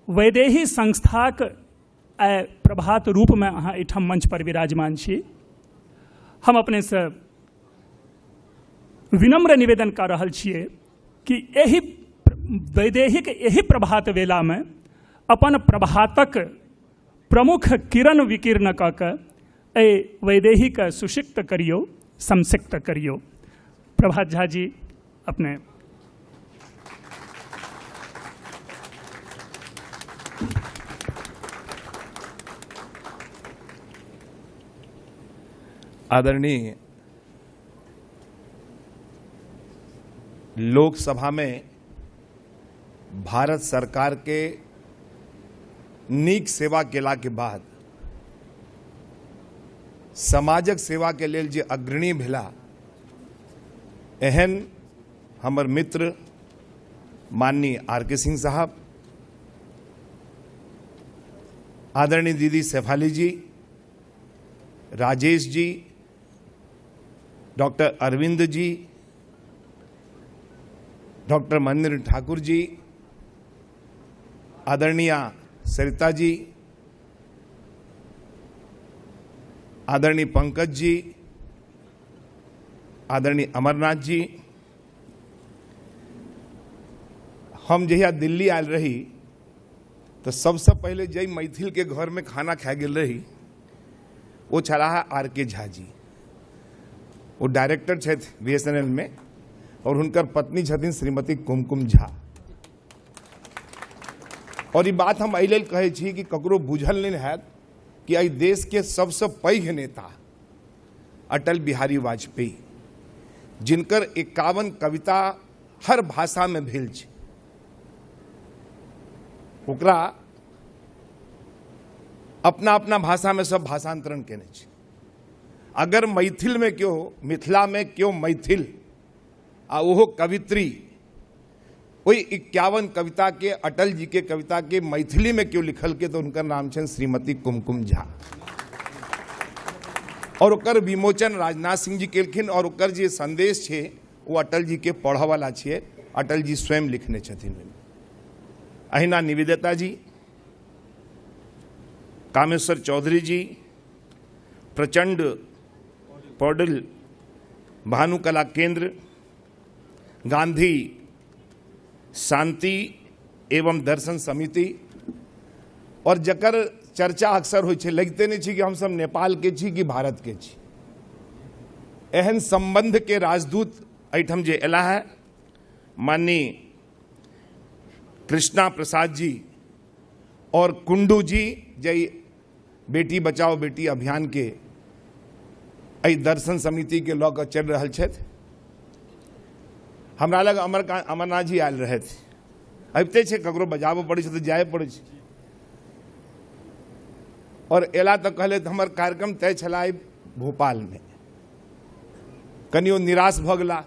वैदेही संस्थाक प्रभात रूप में अहाँ एहिठाम मंच पर विराजमान छी। हम अपने से विनम्र निवेदन कर रहल छियै कि एहि वैदेहिक एहि प्रभात वेला में अपन प्रभातक प्रमुख किरण विकीर्ण कऽ कऽ एहि वैदेहिक सुषिक्त करियौ, संसिक्त करियौ। प्रभात झा जी अपने। आदरणीय लोकसभा में भारत सरकार के नीक सेवा केला के बाद समाजक सेवा के लेल जे अग्रणी भेला, एहन हमर मित्र माननीय आर.के. सिंह साहब, आदरणीय दीदी शेफाली जी, राजेश जी, डॉक्टर अरविंद जी, डॉक्टर महेंद्र ठाकुर जी, आदरणीय सरिता जी, आदरणीय पंकज जी, आदरणीय अमरनाथ जी। हम जहिया दिल्ली आयल रही तो सबसे पहले जय मैथिल के घर में खाना खा गेल रही, वो छलाह आर.के. झा जी। वो डायरेक्टर छथि BSNL में और हुनकर पत्नी छथिन श्रीमती कुमकुम झा। और ये बात हम एहि लेल कहै छी कि ककरो बुझल नहीं हैत कि एहि देश के सबसे पैघ नेता अटल बिहारी वाजपेयी, जिनकर 51 कविता हर भाषा में भेल छै, ओकरा अपना अपना भाषा में सब भाषांतरण केने छै। अगर मैथिल में क्यों, मिथिला में क्यों मैथिल आ ओहो कवित्री, वही 51 कविता के अटल जी के कविता के मैथिली में क्यों लिखल के, तो उनका नाम छन श्रीमती कुमकुम झा। और ओकर विमोचन राजनाथ सिंह जी केलखिन और ओकर जे संदेश छे वो अटल जी के पढ़ वाला छे, अटल जी स्वयं लिखने छथिन। अहिना निवेदिता जी, कामेश्वर चौधरी जी, प्रचंड पौडल भानुकला केंद्र, गांधी शांति एवं दर्शन समिति, और जकर चर्चा अक्सर होइ छै, लगते नहीं छी कि हम सब नेपाल के छी कि भारत के छी। एहन संबंध के राजदूत एहिठाम जे एला है, माननीय कृष्णा प्रसाद जी और कुंडू जी, जे बेटी बचाओ बेटी अभियान के एहि दर्शन समिति के लऽ कऽ चलि रहल छथि। हमरा लग अमरनाथ जी आयल रहे थे, अबिते छे ककरो बजाबो पड़े छे तो जाए पड़े छे। और एला तो कहले तो हमर कार्यक्रम तय छला भोपाल में, कनियो निराश भ गेला।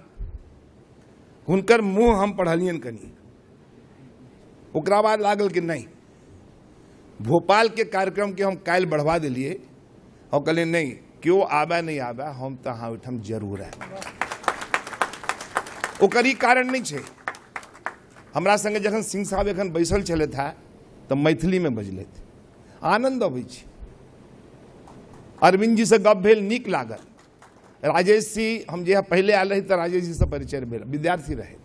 हुनकर मुंह हम पढ़लियन कनी, ओकरा बाद लागल कि नहीं, भोपाल के कार्यक्रम के हम काल्हि बढ़वा दिलिए और कहलिए नहीं, क्यों आबे नहीं आबे, हम तो हाँ ओहिठाम जरूर है। ओकर ई कारण नहीं छे। हमरा संगे जखन सिंह साहब एखन बैसल छले था तो मैथिली में बजले थे, आनंद अबै छै। अरविंद जी से गप भेल, नीक लागल। राजेश जी, हम जे पहले आयल रही तो राजेश जी से परिचय भेल, विद्यार्थी रहे।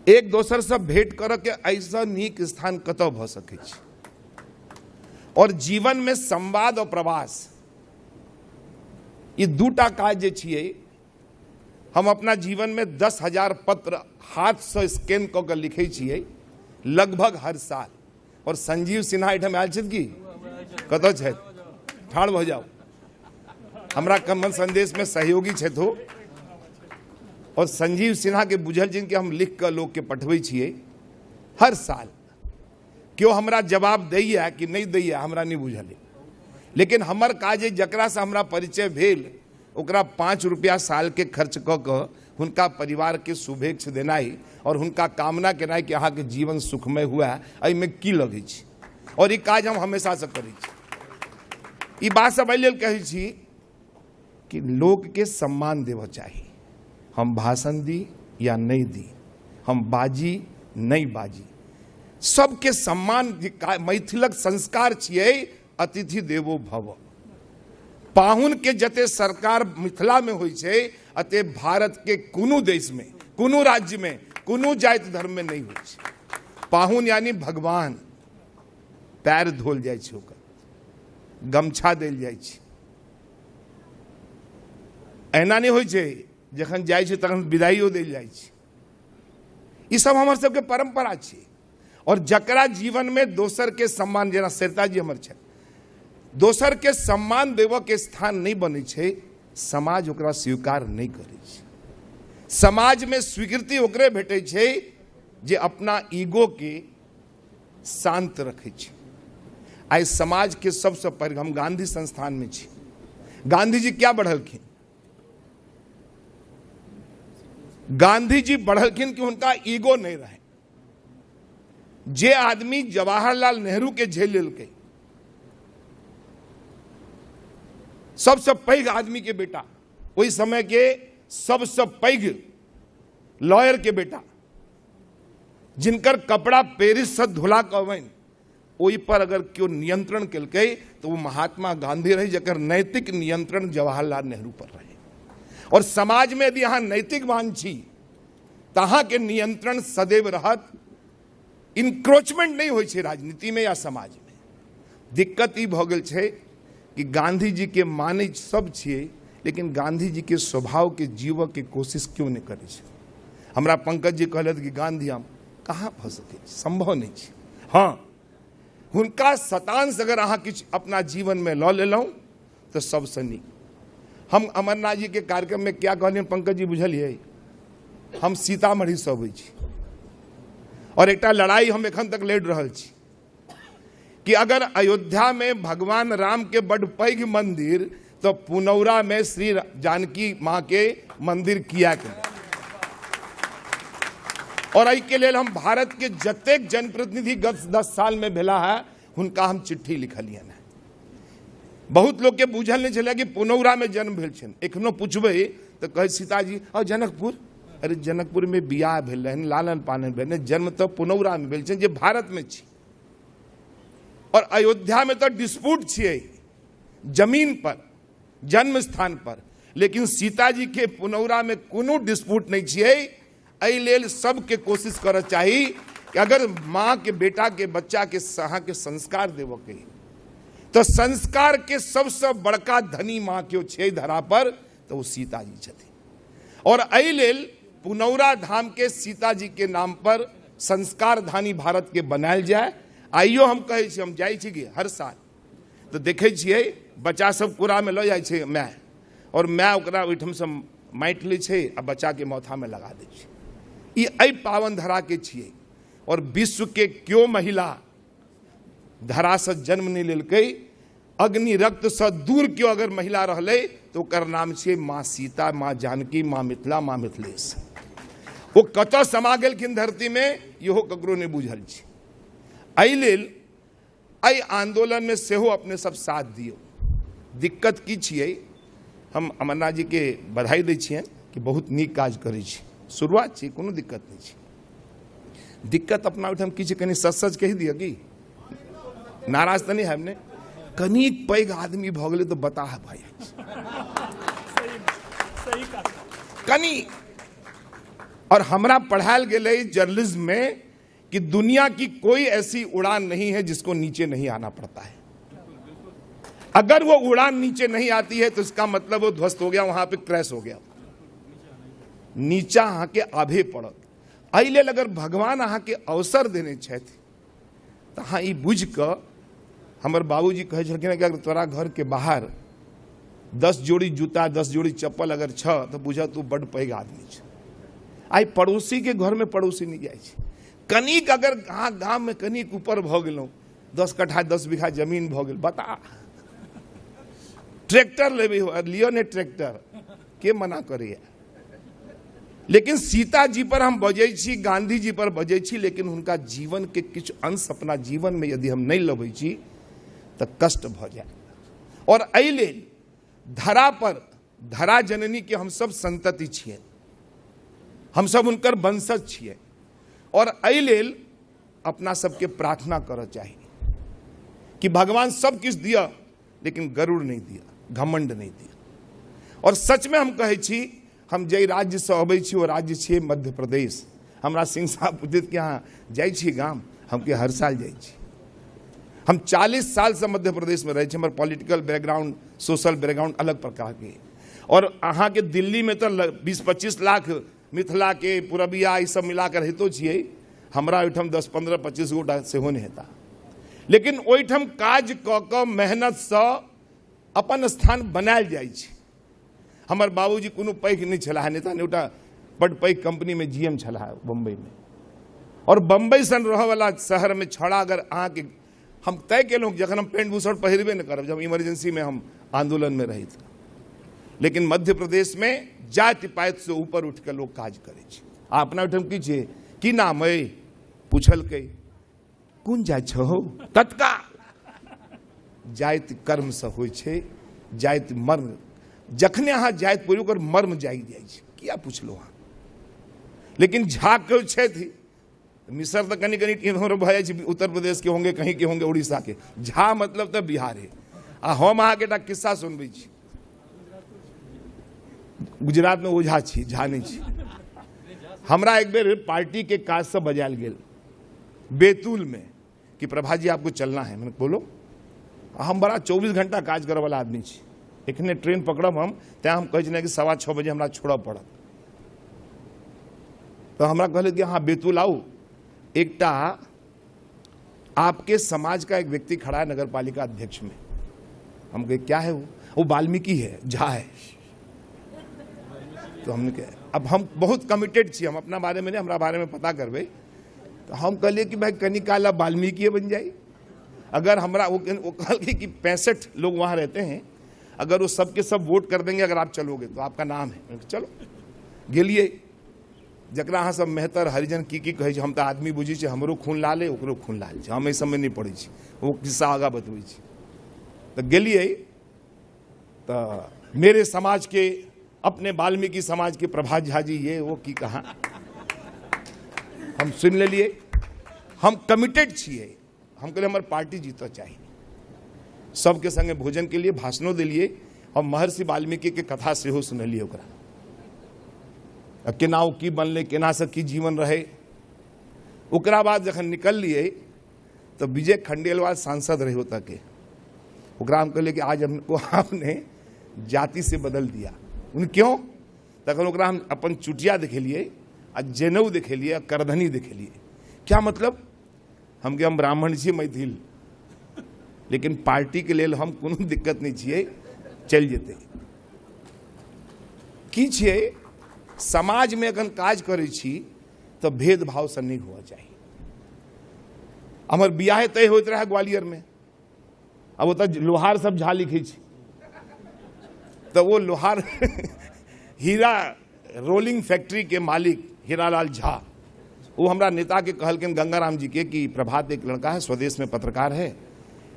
एक दोसर से भेंट कर के ऐसा नीक स्थान कतौ भ सकै छै। और जीवन में संवाद और प्रवास, ये दूटा काज जे छियै, हम अपना जीवन में 10,000 पत्र हाथ से स्कैन कऽ के लिखे छियै लगभग हर साल। और संजीव सिन्हा एहिठाम आयल छथि कि कतौ छथि, ठाढ़ भऽ जाओ। हमरा कमल संदेश में सहयोगी छथि हो। और संजीव सिन्हा के बुझल जिन के हम लिख के लोग के पठबै छियै हर साल। क्यों हमरा जवाब दैया कि नहीं दैया हमरा नहीं बुझल, लेकिन हमर काज जकरा से हमरा परिचय भेल ओकरा 5 रुपया साल के खर्च कऽ कऽ हुनका परिवार के शुभेच्छा देनाई और हुनका कामना केनाई कि अहाँ के जीवन सुखमय हुआ, एहिमे की लगै छै। और ई काज हम हमेशा से करै छी। ई बात सब एहि लेल कहै छी कि लोग के सम्मान देबऽ चाही। हम भाषण दी या नहीं दी, हम बाजी नहीं बाजी, सबके सम्मान, मैथिलक संस्कार छियै अतिथि देवो भव। पाहुन के जते सरकार मिथिला में होइ छै अते भारत के कोनो देश में, कोनो राज्य में, कोनो जाति धर्म में नहीं होइ छै। पाहुन यानी भगवान, पैर धोल जाइ छै, ओकर गमछा देल जाइ छै। एना नहीं होइ छै जखन जाइ छै तखन विदाइयो देल जाइ छै। ई सब हमर सबके परंपरा छै। और जकरा जीवन में दोसर के सम्मान, जेना सरिता जी हमर छै, दोसर के सम्मान देव के स्थान नहीं बने छै, समाज ओकरा स्वीकार नहीं करे छै। समाज में स्वीकृति ओकरे भेटे छै जे अपना ईगो के शांत रखे छै। आइ समाज के सबसे पैघ, हम गांधी संस्थान में छी, गांधी जी क्या बढ़लखिन? गांधी जी बढ़लखिन कि उनका ईगो नहीं रहे। जे आदमी जवाहरलाल नेहरू के झेल लेलकै, सबसे पैघ आदमी के बेटा, ओहि समय के सबसे पैघ लॉयर के बेटा, जिनकर कपड़ा पेरिस से धुला के अबैन, ओहि पर अगर क्यों नियंत्रण केलकै तो वो महात्मा गांधी रहे, जकर नैतिक नियंत्रण जवाहरलाल नेहरू पर रहे। और समाज में यदि अहाँ नैतिकवान छी तहाँ के नियंत्रण सदैव रहत। इंक्रोचमेंट नहीं होइ छै राजनीति में या समाज में। दिक्कत ई भ गेल छै कि गांधी जी के माने सब छियै, लेकिन गांधी जी के स्वभाव के जीव के कोशिश क्यों नहीं करे छै। हमरा पंकज जी कहलथि कि गांधी हम कहाँ भऽ सकै, संभव नहीं छै। हाँ, हुनका शतांश अगर अहाँ किछु अपना जीवन में लऽ लेलहुँ तो सबसे नीक। हम अमरनाथ जी के कार्यक्रम में क्या कहलियनि पंकज जी बुझलियै? हम सीतामढ़ी से अबै छी और एकटा लड़ाई हम एखन तक लड़ रहल छी कि अगर अयोध्या में भगवान राम के बड़ पैघ मंदिर तो पुनौरा में श्री जानकी माँ के मंदिर किया के। और एहि के लेल हम भारत के जतेक जनप्रतिनिधि गत 10 साल में भेला है हुनका हम चिट्ठी लिखलियन है। बहुत लोग के बुझल नहीं चला कि पुनौरा में जन्म भेल छन। एखनो पूछबे तो कहे सीताजी और जनकपुर, अरे जनकपुर में बियाह भेल रहन, लालन पालन भेल, जन्म तो पुनौरा में भेल छन जे भारत में छी। और अयोध्या में तो डिस्प्यूट छिए जमीन पर, जन्म स्थान पर, लेकिन सीता जी के पुनौरा में कोनो डिस्प्यूट नहीं छिए। एहि लेल सबके कोशिश करऽ चाही कि अगर माँ के बेटा के बच्चा के अहाँ के संस्कार देव के, तो संस्कार के सबसे बड़का धनी माँ के छै धरा पर तो वो सीता जी छथिन। और एहि लेल पुनौरा धाम के सीता जी के नाम पर संस्कार धानी भारत के बनायल जाए। आइयो हम कहै छी, हम जाइ छी कि हर साल तो देखै छियै बच्चा सब कूड़ा में लऽ जाइ छै माय, और माय ओकरा ओहिठाम से माटि लै छै आ बच्चा के माथा में लगा दै छै। ई एहि पावन धरा के छियै। और विश्व के क्यों महिला धरा से जन्म नहीं लेलकै, अग्नि रक्त से दूर क्यों अगर महिला रहलै तो ओकर नाम छियै माँ सीता, माँ जानकी, माँ मिथिला, माँ मिथिलेश। वो कतऽ समा गेलखिन धरती में इहो ककरो नहीं बुझल छै। एहि लेल एहि आंदोलन में सेहो अपने सब साथ दियौ। दिक्कत की छियै, हम अमरनाथ जी के बधाई दै छियनि कि बहुत नीक काज करै छी, शुरुआत छै, कोनो दिक्कत नहीं छै। दिक्कत अपना ओहिठाम की छै, कनि सच सच कहि दिअ कि नाराज तो नहीं है हमने। कनी पैघ आदमी भऽ गेलै तो बता है भाई कनी। और हमरा पढ़ायल गेलै जर्नलिज्म में कि दुनिया की कोई ऐसी उड़ान नहीं है जिसको नीचे नहीं आना पड़ता है। अगर वो उड़ान नीचे नहीं आती है तो इसका मतलब वो ध्वस्त हो गया, वहां पे क्रैश हो गया, नीचा अहाँ के आभे पड़त। एहि लेल अगर भगवान अहाँ के अवसर देने छथि तो अहाँ ई बुझ कऽ, हमर बाबूजी कहै छलखिन कि अगर तोरा घर के बाहर 10 जोड़ी जूता 10 जोड़ी चप्पल अगर छ तो बुझ तू बड़ पैघ आदमी छ। आइ पड़ोसी के घर में पड़ोसी नहीं जाइ छै। कनिक अगर अहाँ गाँव में कनिक ऊपर भऽ गेलहुँ, 10 कट्ठा 10 बीघा जमीन भऽ गेल, बता ट्रैक्टर लेबै, लियो ने ट्रैक्टर, के मना करैया। लेकिन सीता जी पर हम बजै छी, गांधी जी पर बजै छी, लेकिन हुनका जीवन के किछु अंश अपना जीवन में यदि हम नहीं लबै छी तो कष्ट भ जाए। और एहि लेल धरा पर, धरा जननी के हम सब संतति छियै, हम सब हुनकर वंशज छियै। और एहि लेल अपना सबके प्रार्थना करऽ चाहिए कि भगवान सब किछु दिया लेकिन गरुड़ नहीं दिया, घमंड नहीं दिया। और सच में हम कहै छी, हम जै राज्य से अबै छी ओ राज्य छियै मध्य प्रदेश। हमरा सिंह साहब पूछित कि यहाँ जाइ छी गाम, हम के हर साल जाइ छी। हम 40 साल से मध्य प्रदेश में रहे छी, हमर पॉलिटिकल बैकग्राउंड, सोशल बैकग्राउंड अलग प्रकार के। और अहाँ के दिल्ली में तो 20-25 लाख मिथिला के पूरबिया ई सब मिलाकर हेतो छियै, हमरा ओहिठाम 10-15-25 गोटा सेहो नहीं हेता। लेकिन ओहिठाम काज क क मेहनत से अपन स्थान बनायल जाइ छै। हमर बाबूजी कोनो पैघ नहीं छला है नेता, नेटा बड़ पैघ कंपनी में जीएम छला है बम्बई में। और बम्बई सन रह वाला शहर में छड़ा अगर अहाँ के हम तय केलहुँ जखन हम पेंट बुशर्ट पहिरबे नहीं करब, जब इमरजेंसी में हम आंदोलन में रही था। लेकिन मध्य प्रदेश में जाति पात से ऊपर उठ के लोग काज करे छै। आ अपना ओहिठाम की छै, की नाम है पूछलकै, कोन जाति छहो, तत्काल जाति कर्म से होइ छै, जाति मर्म। जखने अहाँ जाति पूरी ओकर मर्म जागि जाइ छै, किया पुछलो अहाँ। लेकिन झा के छथि, मिसर तो कनी कनी इन्होंने भय छै, उत्तर प्रदेश के होंगे, कहीं के होंगे उड़ीसा के। झा मतलब तो बिहार है। आ हम अहाँ के एकटा किस्सा सुनबै छी। गुजरात में ओझा छी, झा नहीं छी। हमरा एक बेर पार्टी के काज से बजायल गेल बैतूल में कि प्रभा जी आपको चलना है। मैंने बोलो, हम बड़ा 24 घंटा काज करे वाला आदमी छी। एखने ट्रेन पकड़ब हम, तैं हम कहै छी कि 6:15 बजे हमरा छोड़ऽ पड़त। तो हमरा कहले कि हाँ बैतूल आओ। एकटा आपके समाज का एक व्यक्ति खड़ा है नगर पालिका अध्यक्ष में। हम कहे क्या है वो वाल्मीकि है, झा है। तो हमने कहा अब हम बहुत कमिटेड छी, हम अपना बारे में नहीं, हमारा बारे में पता करबे। तो हम कहलिए कि भाई कनिकाला वाल्मीकि बन जाए। अगर हमरा वो कल कि 65 लोग वहाँ रहते हैं, अगर वो सब के सब वोट कर देंगे अगर आप चलोगे तो आपका नाम है। चलो गेलिए, जकरा अहाँ सब मेहतर हरिजन की कहै छै, हम तो आदमी बुझी छै, हमरो खून लाल है ओकरो खून लाल छै, हम एहि सबमे नहीं पढ़ै छी, वो किस्सा आगा बतबै छी। तो गेलिए तो मेरे समाज के, अपने वाल्मीकि समाज के प्रभात झा जी ये वो की कहा, हम सुन लेलिए। हम कमिटेड छिए। हम कहलिए हमारे पार्टी जीतो चाहिए। सबके संगे भोजन के लिए भाषणों दिलिए और महर्षि वाल्मीकि के कथा सेहो सुनलिए। ओकरा केना ओ की बनले, केना से की जीवन रहे। ओकरा बाद जखन निकल लिए तो विजय खंडेलवाल सांसद रहे होता के। ओकरा हम कहलिए कि आज हमको आपने जाति से बदल दिया। उन क्यों? तखन ओकरा हम अपन चुटिया दिखेलिए, आ जनेऊ दिखेलिए, करधनी दिखेलिए। क्या मतलब? हम के हम ब्राह्मण छी, मैथिल, लेकिन पार्टी के लेल हम कोनो दिक्कत नहीं छिए, चल जेते। की छिए, समाज में अगर काज करे छी तो भेदभाव से नहीं हुआ चाहिए। हमर बियाह तय होत रहे ग्वालियर में। अब वो लोहार सब झा लिखे छी, तो वो लोहार हीरा रोलिंग फैक्ट्री के मालिक हीरालाल झा, वो हमरा नेता के कहलकिन गंगाराम जी के कि प्रभात एक लड़का है, स्वदेश में पत्रकार है,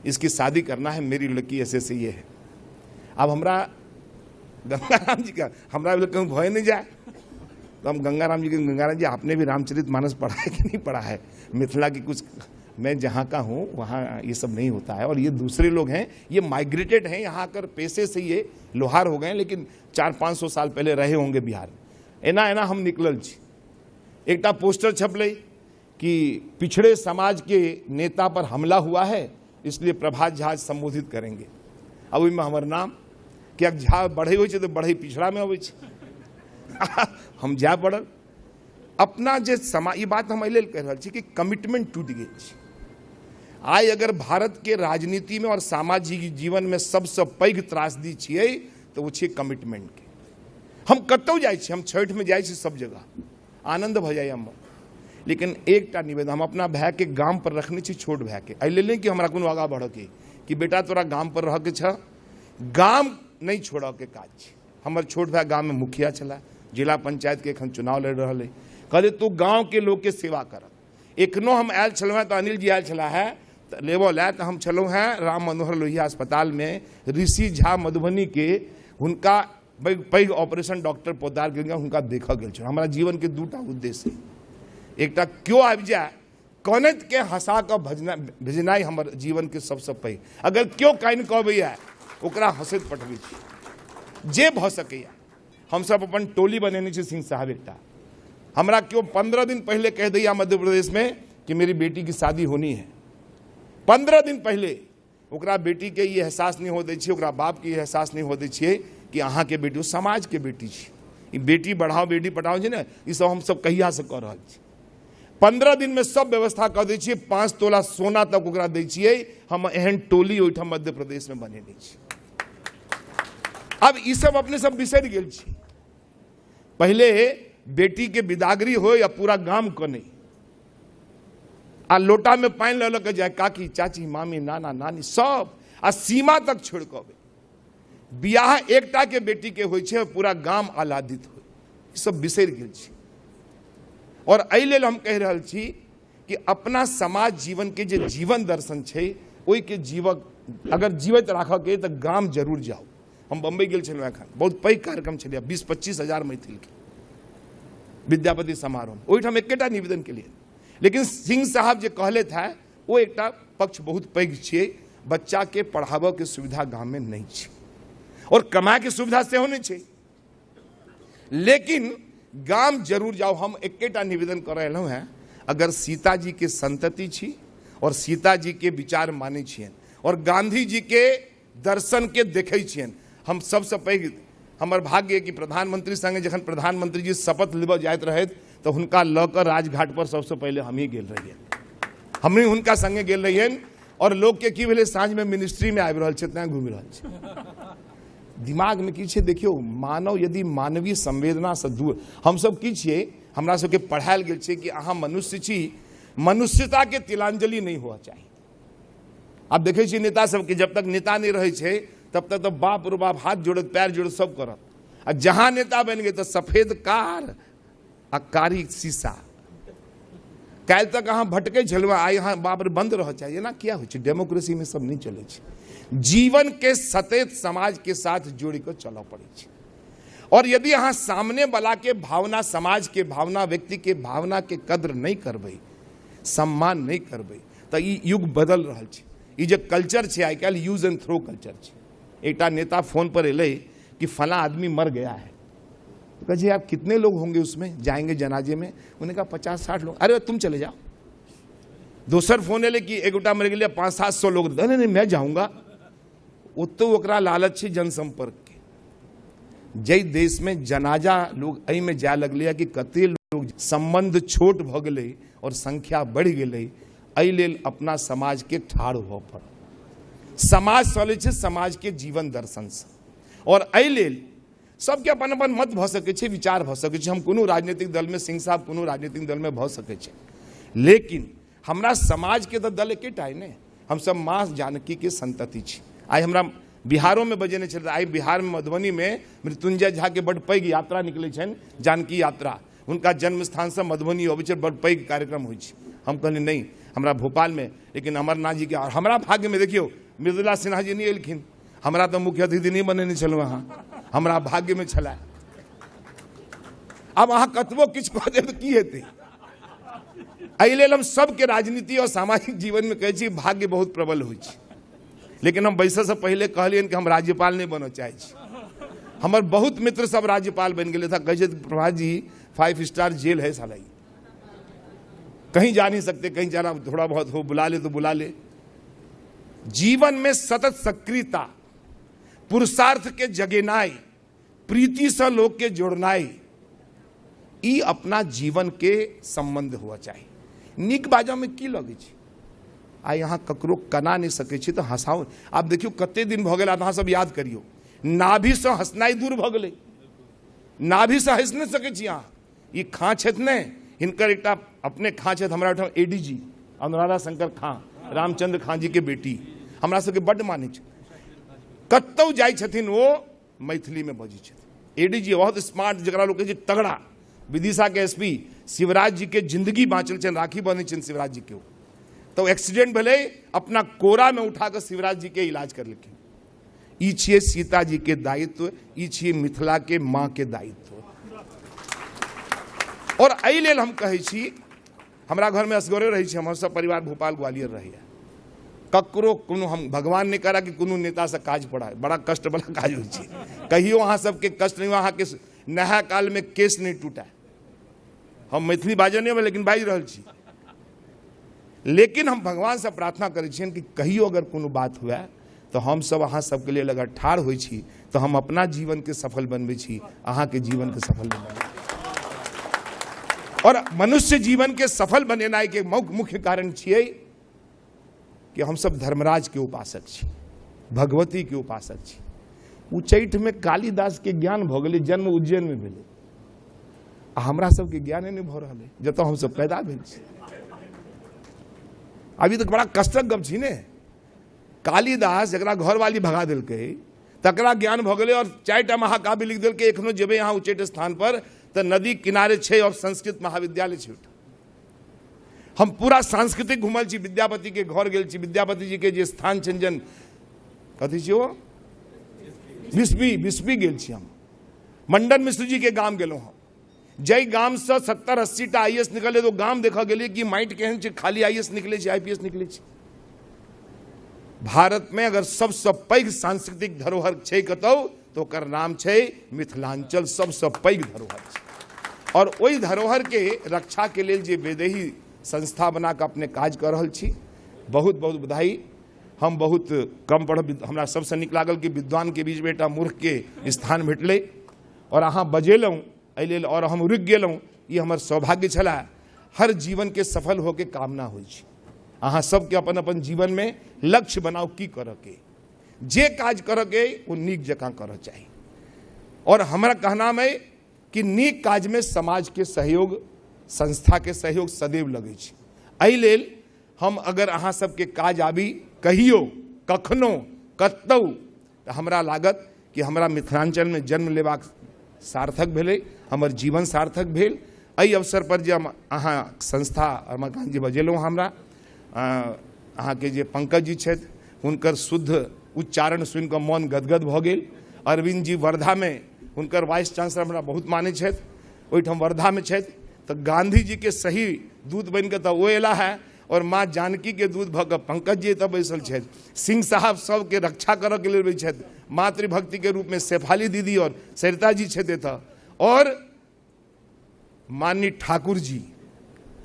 इसकी शादी करना है, मेरी लड़की ऐसे ये है। अब हमरा गंगाराम जी का हमरा कहूँ भय नहीं जाए। तो हम गंगाराम जी के, गंगाराम जी आपने भी रामचरितमानस पढ़ा है कि नहीं पढ़ा है? मिथिला की कुछ, मैं जहाँ का हूँ वहाँ ये सब नहीं होता है। और ये दूसरे लोग हैं, ये माइग्रेटेड हैं, यहाँ आकर पैसे से ये लोहार हो गए, लेकिन 400-500 साल पहले रहे होंगे बिहार में। एना एना हम निकलल छी। एकटा पोस्टर छपले कि पिछड़े समाज के नेता पर हमला हुआ है, इसलिए प्रभात झा संबोधित करेंगे। अब ओहिमे हमर नाम, क्या झा बढ़े हो तो बढ़े पिछड़ा में अबै छै। हम जा पड़ल अपना जे समाज, ये बात हम एहि लेल कह रहल छी कि कमिटमेंट टूट गेल छै। आइ अगर भारत के राजनीति में और सामाजिक जीवन में सबसे पैघ त्रासदी छियै तो वो छै कमिटमेंट के। हम कतौ जाइ छी, हम छठ में जाइ छी, सब जगह आनंद भ जाइए हम। लेकिन एकटा निवेदन, हम अपना भाई के गाम पर रखने छी, छोट भाई के, एहि लेल नहीं कि हमरा कोनो आगा बढ़ के कि बेटा तोरा गाम पर रह के छ, गाम नहीं छोड़ के काज छै। हमर छोट भाई गाम में मुखिया छला, जिला पंचायत के एखन चुनाव लड़ रहा है। कहले तू गाँव के लोग के सेवा कर। एखनो हम आयल छलहुँ हैं, तो अनिल जी आयल छला है लेबो ला, तो हम छलहुँ हैं राम मनोहर लोहिया अस्पताल में, ऋषि झा मधुबनी के, हुनका पैघ ऑपरेशन डॉक्टर पोदार के हुनका देखा गेल छल। हमारा जीवन के दूटा उद्देश्य है। एकटा क्यों आबि जाए कौनत के हंसा कर भेजनाई हमर जीवन के सबसे पैघ। अगर क्यों कान कहबैया ओकरा हंसैत पठबै छी जे भऽ सकैया। हम सब अपन टोली बनेने छी सिंह साहब एकटा। हमरा क्यों 15 दिन पहले कह दैया मध्य प्रदेश में कि मेरी बेटी की शादी होनी है, 15 दिन पहले ओकरा बेटी के ये एहसास नहीं हो दै छियै, ओकरा बाप के एहसास नहीं हो दै छियै कि अहाँ के बेटी समाज के बेटी छी। ई बेटी बढ़ाओ बेटी पढ़ाओ छै ने, ई सब हम सब कहिया से कह रहल छी। 15 दिन में सब व्यवस्था कर दै छियै, 5 तोला सोना तक ओकरा दै छियै। हम एहन टोली ओहिठाम मध्य प्रदेश में बनेने छी। अब ई सब अपने सब बिसरि गेल छी। पहले बेटी के विदागरी हो या पूरा गांव को नहीं, आ लोटा में पानी ल के जाए काकी चाची मामी नाना नानी सब आ सीमा तक छोड़ के बियाह एकटा के बेटी के होइ छै, पूरा गांव आह्लादित हो। सब बिसरि गेल छी। और एहि लेल हम कहि रहल छी कि अपना समाज जीवन के जे जीवन दर्शन छै ओहि के जीवक अगर जीवित राखऽ के तऽ गाम जरूर जाओ। हम बम्बई गेल छलहुँ एखन, बहुत पैघ कार्यक्रम छलै, 20-25 हजार मैथिल के विद्यापति समारोह, ओहिठाम एकेटा निवेदन के लिए। लेकिन सिंह साहब जे कहले था वो एकटा पक्ष बहुत पैघ छै, बच्चा के पढ़ाबऽ के सुविधा गांव में नहीं छै और कमाए के सुविधा सेहो नहीं छै। लेकिन गांव जरूर जाओ। हम एकेटा निवेदन कर रहलहुँ हैं, अगर सीता जी के संतति छी और सीता जी के विचार माने छियन और गांधी जी के दर्शन के देखे छियन, हम सबसे पैघ हमर भाग्य कि प्रधानमंत्री संगे जखन प्रधानमंत्री जी शपथ लेबऽ जाइत रहे तो हुनका लऽ कऽ राजघाट पर सबसे पहले हम ही गेल रहिए। हमही हुनका संगे गेल रहियन और लोग के की भेलै साँझ में मिनिस्ट्री में आबि रहल छै तें घुमि रहल छै। दिमाग में की छै देखियो, मानव यदि मानवीय संवेदना से दूर, हम सब की छियै, हमरा सबके पढ़ायल गेल छै कि अहाँ मनुष्य छी, मनुष्यता के तिलांजलि नहीं हुआ चाहिए। आप देखे छियै नेता सबके, जब तक नेता नहीं रहे छै तब तक तो बाप रो बाप हाथ जोड़त पैर जोड़त सब करत, आ जहां नेता बन गए तो सफेद कार आ कारी शीशा। काल्हि तक अहाँ भटकै छलहुँ, आइ अहाँ बाप रे बंद रह चाहिए ना, क्या हो छै? डेमोक्रेसी में सब नहीं चले छै। जीवन के सतत समाज के साथ जोड़ के चलऽ पड़े छै। और यदि अहाँ सामने वाला के भावना, समाज के भावना, व्यक्ति के भावना के कद्र नहीं करबै, सम्मान नहीं करबै, तो ई युग बदल रहल छै। ई जे कल्चर छै आइ काल्हि यूज एंड थ्रो कल्चर छै। एकटा नेता फोन पर एले कि फला आदमी मर गया है, तो कहे आप कितने लोग होंगे उसमें जाएंगे जनाजे में? उन्होंने कहा 50-60 लोग। अरे तुम चले जाओ। दोसर फोन एले कि एक गोटा मर गया, 500-700 लोग। नहीं नहीं मैं जाऊंगा। ओतो ओकरा लालच छै जनसंपर्क के। जय देश में जनाजा लोग एहि में जाए लगले कि कते लोग संबंध छोट भ गेलै और संख्या बढ़ गेलै, एहि लेल अपना समाज के ठाढ़ हुअ पड़ल। समाज चलै छै समाज के जीवन दर्शन से, और एहि लेल सबके अपन अपन मत भ सकै छै, विचार भ सकै छै। हम कोनो राजनीतिक दल में, सिंह साहब कोनो राजनीतिक दल में भ सकै छै, लेकिन हमरा समाज के तो दल एकेटा है ने। हम सब माँ जानकी के संतति छी। आई हमरा बिहारों में बजेने छल, आई बिहार में मधुबनी में मृत्युंजय झा के बड़ पैघ यात्रा निकले छन, जानकी यात्रा। उनका जन्म स्थान से मधुबनी अबै छै, बड़ पैघ कार्यक्रम होइ छै। हम कहलिए नहीं, हमरा भोपाल में, लेकिन अमरनाथ जी के। और हमरा भाग्य में देखियो मृदुला सिन्हा जी नहीं एलखिन, हमरा तो मुख्य अतिथि नहीं बनेने छलहुँ अहाँ, हमरा भाग्य में छला। अब अहाँ कतबो किछु कह देब की हेतै? एहि लेल हम सबके राजनीति और सामाजिक जीवन में कहै छी भाग्य बहुत प्रबल होइ छै। लेकिन हम बैसऽ से पहले कहलियन कि हम राज्यपाल नहीं बनऽ चाहै छी। हमर बहुत मित्र सब राज्यपाल बन गेले था। कहै छै प्रभात जी 5 स्टार जेल है साला, कहीं जा नहीं सकते, कहीं जाना थोड़ा बहुत हो, बुला ले तो बुला ले। जीवन में सतत सक्रियता, पुरुषार्थ के जगेनाई, प्रीति से लोग के जोड़नाई, ई अपना जीवन के संबंध हुआ चाहिए। नीक बाजा में की लगे छै? आई यहाँ ककरो कना नहीं सकै छी तो हंसाओ। आप देखियो कते दिन भ गेल, अहाँ सब याद करियो, नाभि से हंसनाई दूर भ गेलै। नाभि से हंस नहीं सकै छी अहाँ। ई खाँ छथि ने, हिनकर एकटा अपने खाँ छथि, हमरा ओहिठाम एडीजी अनुराधा शंकर खाँ, रामचंद्र खाँ जी के बेटी, हमरा सबके बड्ड मानै छै। कतौ जाइ छथिन ओ मैथिली में बजै छथिन। एडीजी बहुत स्मार्ट, जकरा लोग कहै छै तगड़ा। विदिशा के एसपी शिवराज जी के जिंदगी बाँचल छनि, राखी बनै छनि शिवराज जी के। तो एक्सीडेंट भेलै, अपना कोरा में उठा कर शिवराज जी के इलाज कर लेकिन। ई छियै सीता जी के दायित्व, ई छियै मिथिला के माँ के दायित्व। और एहि लेल हम कहै छी हमारा घर में असगरे रही छे, हमर सब परिवार भोपाल ग्वालियर रही है। ककरो कोनो हम भगवान ने करा कि कोनो नेता से काज पड़ा है, बड़ा कष्ट वाला काज हो छे। कहियो अहाँ सबके कष्ट नहीं, अहाँ के नया काल में केस नहीं टूटा। हम मैथिली बाजै नहीं लेकिन बाजि रहल छी। लेकिन हम भगवान से प्रार्थना करै छियनि कि कहियो अगर कोनो बात हुए तो हम सब अहाँ सबके लिए अगर ठाढ़ होइ छी तो हम अपना जीवन के सफल बनबै छी, अहाँ के जीवन के सफल बनबै। और मनुष्य जीवन के सफल बनेनाइ के मुख्य कारण छियै कि हम सब धर्मराज के उपासक छी, भगवती के उपासक छी। उच्चैठ में कालिदास के ज्ञान भ गेलै, जन्म उज्जैन में भेलै, आ हमरा सबके ज्ञाने नहीं भ रहल है जतऽ हम सब पैदा भेल छी। अभी तक बड़ा कष्टक गप छी ने। कालिदास जकरा घरवाली भगा देलकै तकरा ज्ञान भ गेलै और 4टा महाकाव्य लिख देलकै। एखनो जेबै यहाँ उच्चैठ स्थान पर तो नदी किनारे छै और संस्कृत महाविद्यालय छै। हम पूरा सांस्कृतिक घूमल छी, विद्यापति के घर गेल छी, विद्यापति जी के जे स्थान छंजन कथी छै ओ बिस्बी गेल छी। हम मंडन मिश्र जी के गाम गेलहुँ। हम जय गाम से 70-80 टा IAS निकले तो गाम देखा गेलिए कि माटि केहन छै, खाली IAS निकले छै, IPS निकले छै। भारत में अगर सबसे पैघ सांस्कृतिक धरोहर छै कतौ तो ओकर नाम छै मिथिलांचल। सबसे पैघ धरोहर छै और ओहि धरोहर के रक्षा के लेल जे वेदेही संस्था बना के अपने काज कर रहल छी, बहुत बहुत बधाई। हम बहुत कम पढ़ब, हमरा सबसे नीक लागल कि विद्वान के बीच में एकटा मूर्ख के स्थान भेटलै और अहाँ बजेलहुँ एहि लेल और हम रुकि गेलहुँ। ई हमर सौभाग्य छला। हर जीवन के सफल होके कामना होइ छै। अहाँ सबके अपन अपन जीवन में लक्ष्य बनाओ की करऽ के, जे काज करऽ के वो नीक जकाँ करऽ चाही। और हमारा कहना है कि नीक काज में समाज के सहयोग, संस्था के सहयोग सदैव लगे छै। एहि लेल हम अगर अहाँ सबके काज आबी कहियो कखनो कतौ तो हमरा लागत कि हमरा मिथिलांचल में जन्म लेबाक सार्थक भेलै, हमर जीवन सार्थक भेल। एहि अवसर पर जे अहाँ संस्था रमाकांत जी बजेलहुँ, हमरा अहाँ के जे पंकज जी छथि हुनकर शुद्ध उच्चारण सुनि कऽ मन गदगद भऽ गेल। अरविंद जी वर्धा में हुनकर वाइस चांसलर हमरा बहुत मानै छथि, ओहिठाम वर्धा में छथि। तो गांधी जी के सही दूत बन के तो वो एला है और माँ जानकी के दूत भऽ कऽ पंकज जी एतऽ बैसल छथि। सिंह साहब सबके रक्षा करऽ के लेल छथि, मातृभक्ति के रूप में शेफाली दीदी और सरिता जी छथि एतऽ। और माननीय ठाकुर जी,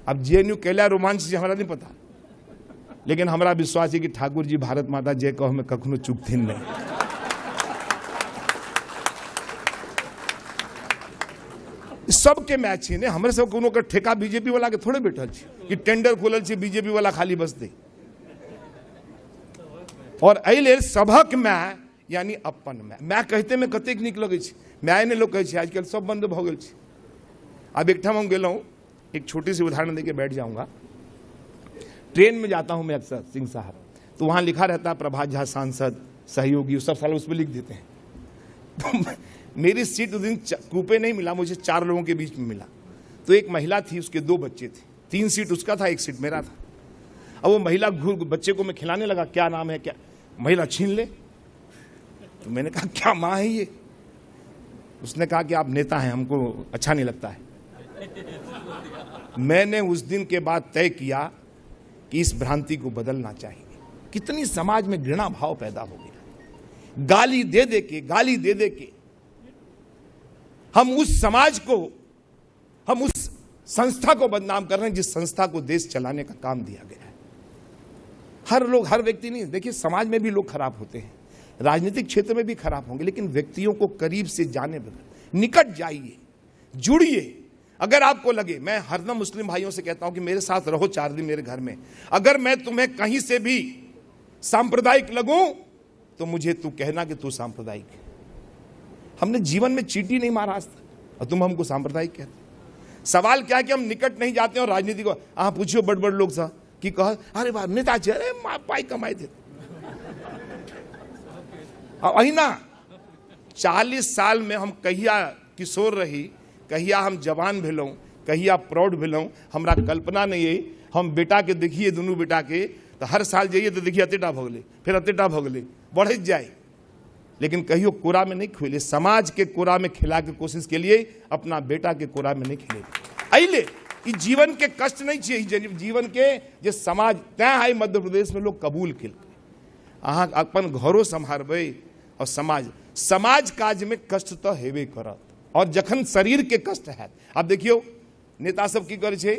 अब JNU कैला रोमांच जी हमरा नहीं पता, लेकिन हमरा विश्वास है कि ठाकुर जी भारत माता जय कह में कखनो चूकथिन नहीं। सबके मैच है ने, हमरे सब कोनो के ठेका बीजेपी वाला के थोड़े बैठल छी कि टेंडर खोलल छी बीजेपी वाला खाली बस दे। और एहि लेल सबक मैं यानी अपन मैं कहते में कतेक नीक लगे छै। मैं ने लोग कहै छै आजकल सब बंद भ गेल छै। अब एक ठाम हम गेलहुँ, एक छोटी सी उदाहरण देके बैठ जाऊंगा। ट्रेन में जाता हूं मैं अक्सर सिंह साहब, तो वहां लिखा रहता है प्रभात झा सांसद सहयोगी, सब साल उस पर लिख देते हैं। तो मेरी सीट उस दिन कूपे नहीं मिला, मुझे 4 लोगों के बीच में मिला। तो एक महिला थी, उसके 2 बच्चे थे, 3 सीट उसका था, 1 सीट मेरा था। अब वो महिला बच्चे को मैं खिलाने लगा, क्या नाम है क्या, महिला छीन ले। तो मैंने कहा क्या माँ है ये? उसने कहा कि आप नेता हैं, हमको अच्छा नहीं लगता है। मैंने उस दिन के बाद तय किया कि इस भ्रांति को बदलना चाहिए। कितनी समाज में घृणा भाव पैदा हो गया, गाली दे दे के हम उस समाज को, हम उस संस्था को बदनाम कर रहे हैं जिस संस्था को देश चलाने का काम दिया गया है। हर व्यक्ति नहीं, देखिए समाज में भी लोग खराब होते हैं, राजनीतिक क्षेत्र में भी खराब होंगे, लेकिन व्यक्तियों को करीब से जाने बगैर निकट जाइए, जुड़िए। अगर आपको लगे, मैं हरदम मुस्लिम भाइयों से कहता हूं कि मेरे साथ रहो 4 दिन मेरे घर में, अगर मैं तुम्हें कहीं से भी सांप्रदायिक लगूं तो मुझे तू कहना कि तू सांप्रदायिक है। हमने जीवन में चींटी नहीं मारा आज तक और तुम हमको सांप्रदायिक कहते। सवाल क्या है कि हम निकट नहीं जाते और राजनीति को आप पूछियो बड़ लोग सा कि कह अरे बार नेता अरे पाई कमाए थे। वही ना 40 साल में हम कहिया किशोर रही, कहिया हम जवान भेलौं, कहिया प्रौढ़ भेलौं, हमरा कल्पना नहीं है। हम बेटा के देखिए, दुनू बेटा के, तो हर साल जाइए तो देखिए अतेटा भ गेलै, फिर अतेटा भ गेलै, बढ़त जाए, लेकिन कहियो कोरा में नहीं खेले। समाज के कोरा में खिला के कोशिश के लिए अपना बेटा के कोरा में नहीं खेले। अइले ई जीवन के कष्ट नहीं छे, जीवन के जे समाज तैं आई मध्य प्रदेश में लोग कबूल केल। अहाँ अपन घरों संभारबे और समाज काज में कष्ट तो हेबे करत, और जखन शरीर के कष्ट है। अब देखियो नेता सब की करे छे,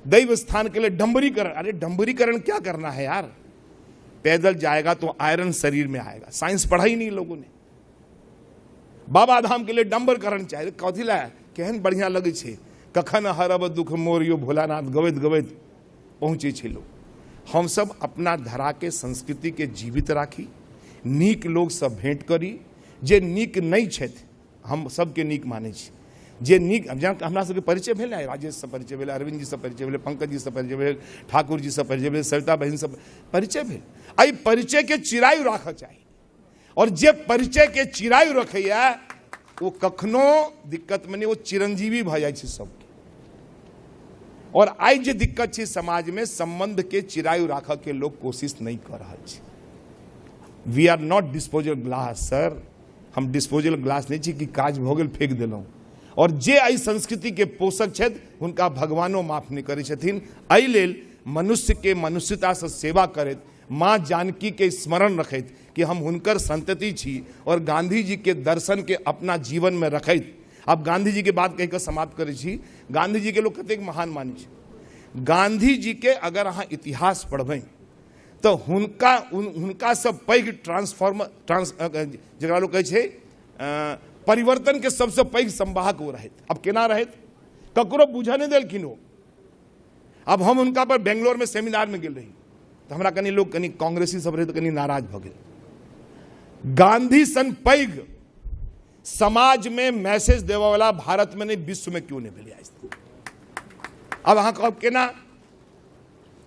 दैव स्थान के लिए डंबरीकरण। अरे डंबरीकरण क्या करना है यार, पैदल जाएगा तो आयरन शरीर में आएगा, साइंस पढ़ा ही नहीं लोगों ने। बाबा धाम के लिए डंबरकरण चाहिए, कथी ला केहन बढ़िया लगे छे, कखन हरब दुख मोर यो भोलानाथ गवैत गवैत पहुंचे छे लोग। हम सब अपना धरा के संस्कृति के जीवित राखी, नीक लोग सब भेंट करी, जे नीक नहीं छथि हम सबके नीक माने छी, जे नीक हमरा सबके परिचय भेल है, राजेश से परिचय भेल, अरविंद जी से परिचय भेल, पंकज जी से परिचय भेल, ठाकुर जी से परिचय भेल, सविता बहन से परिचय भेल। आई परिचय के चिरायु राखऽ चाहिए, और जे परिचय के चिरायु रखैया वो कखनो दिक्कत में नहीं, वो चिरंजीवी भ जाय छै सबके। और आई जे दिक्कत छै समाज में, संबंध के चिरायु राखऽ के लोग कोशिश नहीं कर रहा छै। We are not disposal glass sir, हम डिस्पोजल ग्लास नहीं छी कि काज भ गेल फेंक देलहुं। और जे आई संस्कृति के पोषक छथि उनका भगवानो माफ नहीं करै छथिन। एहि लेल मनुष्य के मनुष्यता से सेवा करैत, माँ जानकी के स्मरण रखैत कि हम हुनकर संतति छी, और गांधी जी के दर्शन के अपना जीवन में रखैत। अब गांधी जी के बात कह समाप्त करै छी। गांधी जी के लोग कतेक महान मानै छै। गांधी जी के अगर अहाँ इतिहास पढ़बै तो हुनका सब पैघ जकरा लोग कहै छै परिवर्तन के सबसे पैघ संवाहक वो रहैत। अब केना रहैत, ककरो बुझऽ नहीं देलखिन वो। अब हम उनका पर बेंगलोर में सेमिनार में गेल रही तो हमरा कनी लोग कनी कांग्रेसी सब रहे तो कनी नाराज भ गेल। गांधी सन पैघ समाज में मैसेज देवे वाला भारत में नहीं विश्व में क्यों नहीं मिले आज तक। अब अहाँ कहब केना,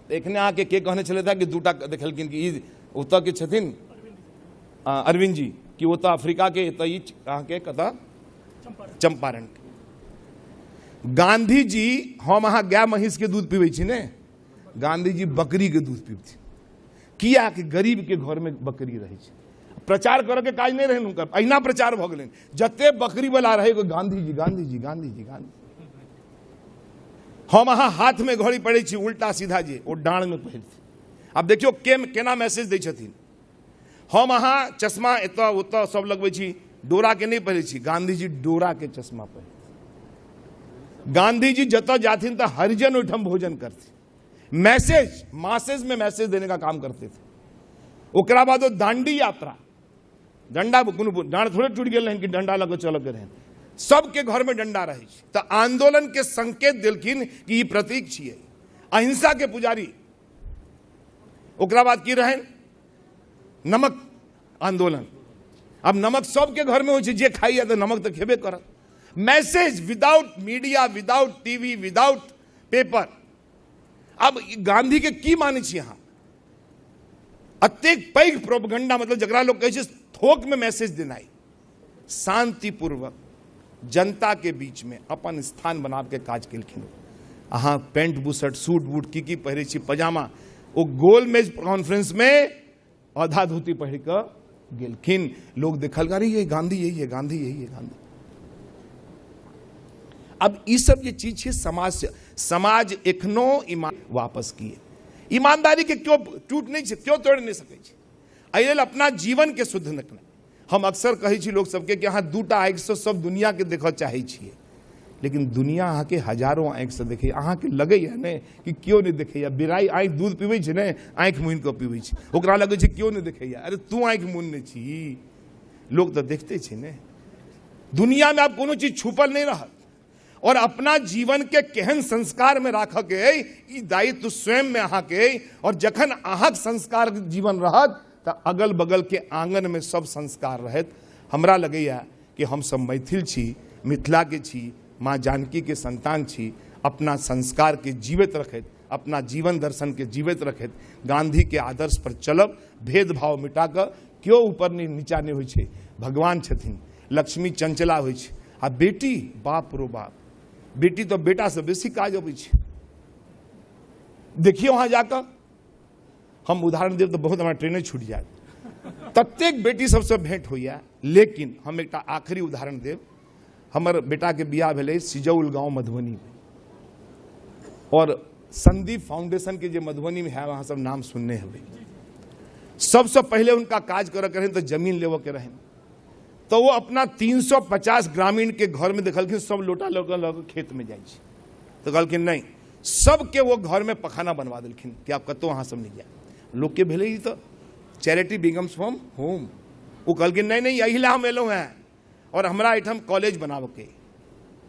देखने आके के कहने चले था कि दूटा देखलखिन कि ओतऽ के छथिन अरविंद जी कि वो तो अफ्रीका के के कता चंपारण के। गांधी जी हम अहाँ गाय महिष के दूध पीबै छी ने, गांधी जी बकरी के दूध पीबथिन। किया कि गरीब के घर में बकरी रहे छै, प्रचार करे के काज नहीं रहन उनकर, अहिना प्रचार भ गेलन। जते बकरी वाला रहे गांधी जी गांधी जी गांधी जी गांधी। हम अहाँ हाथ में घड़ी पड़े छी उल्टा सीधा जे ओ डांड में पहिर। अब देखियो केना मैसेज दै छथिन। हम अहाँ चश्मा एतऽ ओतऽ सब लगबै छी, डोरा के नहीं पहिरे छी, गांधी जी डोरा के चश्मा पहिरे। गांधी जी जतऽ जाथिन तऽ हरिजन ओहिठाम भोजन करथिन। मैसेज में मैसेज देने का काम करते थे। ओकरा बाद दांडी यात्रा, डंडा डांड थोड़े टूट गेल कि डंडा लग चल के रहे, सबके घर में डंडा रहे। तो आंदोलन के संकेत देलखिन कि ई प्रतीक छियै, अहिंसा के पुजारी। ओकरा बाद की रहे, नमक आंदोलन। अब नमक सबके घर में हो, जे खाइए तो नमक तो खेबे करत। Message without media, without TV, without paper. अब गांधी के की माने छी अहाँ, अत्येक पैघ प्रोपगंडा, मतलब जकरा लोग कहै छै थोक में मैसेज देनाई। शांतिपूर्वक जनता के बीच में अपन स्थान बना के काज केलखिन। अहाँ पेंट बुशर्ट सूट बूट की पहिरे छी, पजामा। वो गोल मेज कॉन्फ्रेंस में आधा धोती पहिर के गेलखिन। लोग देखल अरे ये गांधी यही है, गांधी यही है, गांधी। अब ये सब ये चीज है समाज से। समाज एखनो वापस किए ईमानदारी के क्यों टूट नहीं, क्यों तोड़ नहीं सके। एहि अपना जीवन के शुद्ध रखना। हम अक्सर कहै छी लोग सबके कि अहाँ दूटा आँखि से सब दुनिया के देखऽ चाहै छियै, लेकिन दुनिया अहाँ के हजारों आँखि से देखे। अहाँ के लगे है ने कि क्यों नहीं देखे। बिराई आँखि दूध पीबै छै ने, आँखि मुनि के पीबै छै, ओकरा लगे छै क्यों नहीं देखे। अरे तू आँखि मुनने छी, लोग तो देखते छै ने। दुनिया में आप कोनो चीज छुपल नहीं रहत। और अपना जीवन के केहन संस्कार में राख के दायित्व स्वयं में अहाँ के। और जखन अहाँक संस्कार जीवन रहत तो अगल बगल के आंगन में सब संस्कार रहत। हमरा लगैया कि हम सब मैथिल छी, मिथिला के छी, माँ जानकी के संतान छी। अपना संस्कार के जीवित रखैत, अपना जीवन दर्शन के जीवित रखैत, गांधी के आदर्श पर चलब। भेदभाव मिटा कर क्यों ऊपर नीचा नहीं होइ छै। भगवान छथिन, लक्ष्मी चंचला होइ छै। आ बेटी बाप रो बाप, बेटी तो बेटा से बेसी काज अबै छै। देखिए वहां जाकर, हम उदाहरण देव तो बहुत हमारा ट्रेन छूट जाए। ततेक बेटी सबसे भेंट होइया। लेकिन हम एक आखिरी उदाहरण देव। हमर बेटा के बियाह भेलै सिजौल गांव मधुबनी में। और संदीप फाउंडेशन के जो मधुबनी में है वहाँ सब नाम सुनने हुए। सबसे पहले उनका काज कर तो जमीन लेव के रहे, तो वो अपना 350 ग्रामीण के घर में देखलखिन सब लोटा लग खेत में जाए, तो कहलखिन नहीं, सबके वो घर में पखाना बनवा दिलखिन कि आप कतो वहाँ सब नहीं जाए। लोग के भेले तो चैरिटी बिगम्स फ्रॉम होम। वो कहलखिन नहीं नहीं यही ला हम एलो हैं और हमारा एठम कॉलेज बनाव के।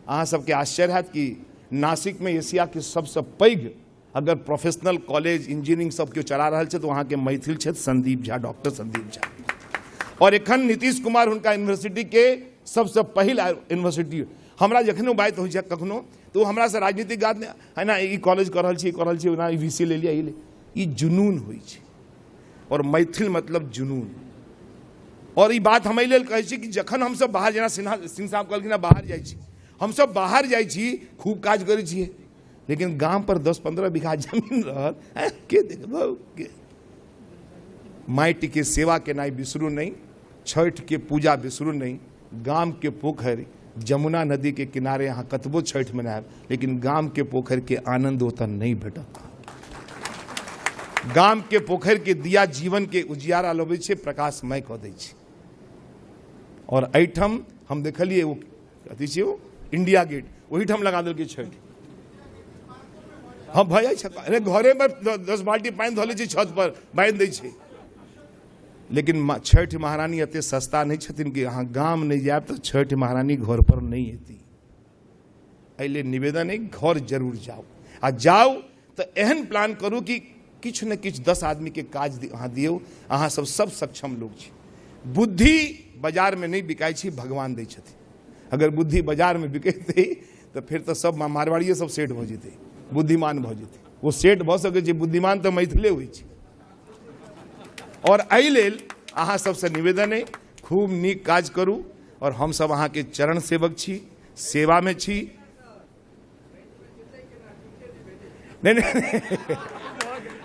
अहाँ सबके आश्चर्य है कि नासिक में एशिया के सबसे पैघ अगर प्रोफेशनल कॉलेज इंजीनियरिंग सब क्यों चला रहा है तो वहाँ के मैथिल क्षेत्र संदीप झा, डॉक्टर संदीप झा। और एखन नीतीश कुमार उनका यूनिवर्सिटी के सबसे पहिल यूनिवर्सिटी। हमरा जखनो बात हो कखनो तो वो हमरा से राजनीतिक बात है ना, ई कॉलेज कर रहा छी ना, वीसी ले लिया, ई जुनून हुई छै। और मैथिल मतलब जुनून। और ई बात हम लेल कहै छी कि जखन हम सब बाहर, जेना सिंह साहब कहलखिन ना बाहर जाइ छी, हम सब बाहर जाइ छी खूब काज करै छियै, लेकिन गांव पर 10-15 बीघा जमीन रहल के देखबौ के। माटि के सेवा केनाइ बिसरू नहीं, छठ के पूजा बिसरू नहीं। गाम के पोखरि, जमुना नदी के किनारे अहाँ कतबो छठ मनायब, लेकिन गाम के पोखरि के आनंद ओतऽ नहीं भेटत। गाम के पोखरि के दिया जीवन के उजियारा लबै छै, प्रकाशमय कऽ दै छै। और एहिठाम हम देखलिए वो कथी छै, वो इंडिया गेट, वही ठाम लगा देलकै छठ। हाँ भऽ जाइ छै, अरे घरे में 10 बाल्टी पानि धऽ लै छै, छत पर बांधि दै छै। लेकिन छठ महारानी एते सस्ता नहीं छथिन कि अहाँ गाम नहीं जायब तो छठ महारानी घर पर नहीं एती। एहि निवेदन है, घर जरूर जाओ, आ जाओ तो एहन प्लान करू कि किछु न किछु 10 आदमी के काज अहाँ दियौ। अहाँ सब सक्षम लोग छी। बुद्धि बाजार में नहीं बिकाई छी, भगवान दै छथिन। अगर बुद्धि बाजार में बिकेते तो फिर तो सब मारवाड़िए सब सेठ भऽ जेतै, बुद्धिमान भऽ जेतै। वो सेठ भऽ सकै छै, बुद्धिमान तो मैथिले होइ छै। और एहि लेल अहाँ सबसे निवेदन है, खूब नीक काज करू। और हम सब अहाँ के चरण सेवक छी, सेवा में छी। नहीं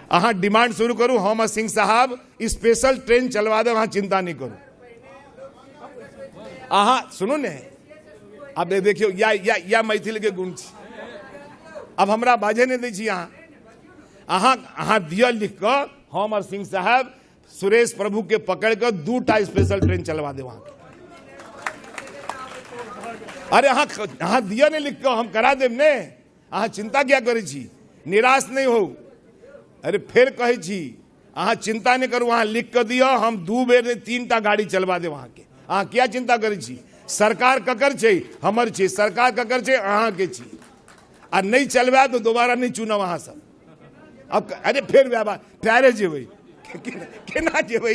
अहाँ डिमांड शुरू करू, हम सिंह साहब स्पेशल ट्रेन चलवा दे, वहां चिंता नहीं करू। अहाँ सुनो ने, अब देखियो या मैथिल के गुण छी। अब हमरा बाजे नहीं दै छी अहाँ दिया लिख कर, हम और सिंह साहब सुरेश प्रभु के पकड़ कर 2टा स्पेशल ट्रेन चलवा दे वहां। अरे अहाँ दिया नहीं लिख कर, हम करा देब ने। अहाँ चिंता क्या करे छी, निराश नहीं हो। अरे फिर कहे छी अहाँ चिंता नहीं करू, वहां लिख कर दियो, हम 2 बेर 3टा गाड़ी चलवा दे वहां के। अहाँ क्या चिंता करे छी, सरकार ककर छै, हमर छै। सरकार ककर छै, अहाँ के छी। आ नहीं चलवा तो दोबारा नहीं चुनब अहाँ सब। अब अरे फिर व्यापार प्यारे जेबै केना जेबै।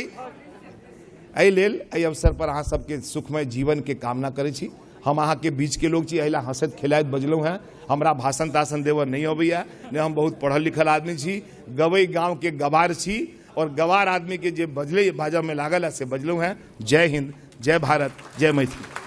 एहि लेल एहि अवसर पर अहाँ सबके सुखमय जीवन के कामना करै छी। हम अहाँ के बीच के लोग छी, एहि ला हंसैत खेलाइत बजलहुँ हैं। हमरा भाषण ताषण देवर नहीं अबैया, ने हम बहुत पढ़ल लिखल आदमी छी। गवई गांव के गवार छी, और गवार आदमी के जे बजले बाजऽ में लागल है से बजलहुँ हैं। जय हिंद, जय भारत, जय मैथिली।